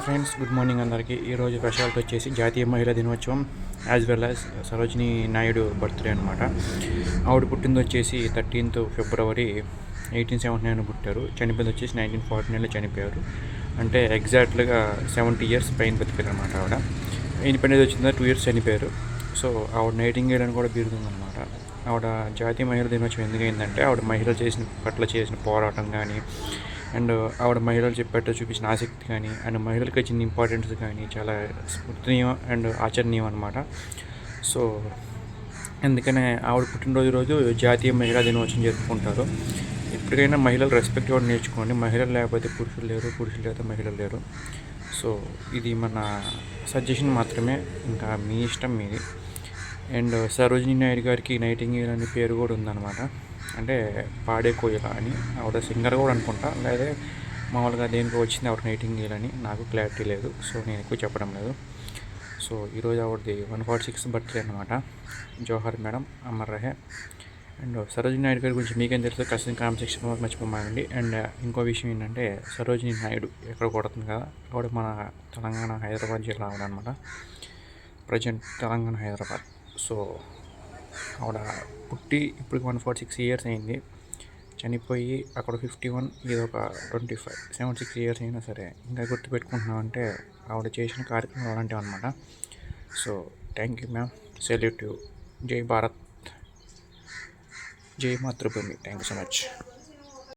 Friends, good morning అందరికీ. ఈరోజు speciality వచ్చేసి జాతీయ మహిళా దినోత్సవం as well as Sarojini Naidu birthday అనమాట. ఆవిడ పుట్టింది వచ్చేసి 13th February 1879 పుట్టారు. చనిపోయింది వచ్చేసి 1949లో చనిపోయారు. అంటే ఎగ్జాక్ట్గా 70 years పైన బతికారు అనమాట. ఆవిడ ఇండిపెండెన్స్ వచ్చిందా 2 years చనిపోయారు. సో ఆవిడ నైటింగేల్ అని కూడా బిరుదుందనమాట. ఆవిడ జాతీయ మహిళా దినోత్సవం ఎందుకైందంటే ఆవిడ మహిళలు చేసిన పోరాటం కానీ, అండ్ ఆవిడ మహిళలు చెప్పేట్టు చూపించిన ఆసక్తి కానీ, అండ్ మహిళలకు ఇచ్చిన ఇంపార్టెన్స్ కానీ చాలా స్మృతినీయం అండ్ ఆచరణీయం అనమాట. సో అందుకనే ఆవిడ పుట్టినరోజు రోజు జాతీయ మహిళా దినోత్సవం జరుపుకుంటారు. ఇప్పటికైనా మహిళలు రెస్పెక్ట్ ఇవ్వడం నేర్చుకోండి. మహిళలు లేకపోతే పురుషులు లేరు, పురుషులు లేకపోతే మహిళలు లేరు. సో ఇది మన సజెషన్ మాత్రమే, ఇంకా మీ ఇష్టం మీది. అండ్ సరోజినీ నాయుడు గారికి నైటింగేల్ అనే పేరు కూడా ఉందన్నమాట. అంటే పాడే కోయిల అని. ఆవిడ సింగర్ కూడా అనుకుంటా, లేదా మామూలుగా దేనికో వచ్చింది ఆవిడ నైటింగేల్ అని. నాకు క్లారిటీ లేదు, సో నేను ఎక్కువ చెప్పడం లేదు. సో ఈరోజు ఆవిడది 146th బర్త్డే అనమాట. జోహార్ మేడం, అమర్ రహే. అండ్ సరోజినీ నాయుడు గారి గురించి మీకేం తెలుసు ఖచ్చితంగా కామెంట్ సెక్షన్లో మర్చిపోమాకండి. అండ్ ఇంకో విషయం ఏంటంటే, సరోజినీ నాయుడు ఎక్కడ కొడుతుంది కదా, ఆవిడ మన తెలంగాణ హైదరాబాద్ జిల్లా ఆవిడ అనమాట. ప్రజెంట్ తెలంగాణ హైదరాబాద్. సో ఆవిడ పుట్టి ఇప్పుడు 146 years అయింది. చనిపోయి అక్కడ 51, ఇది ఒక 25, 76 years అయినా సరే ఇంకా గుర్తుపెట్టుకుంటున్నాం అంటే ఆవిడ చేసిన కార్యక్రమం అలాంటివి అనమాట. So thank you ma'am, salute you. జై భారత్, జై మాతృభూమి. Thank you so much.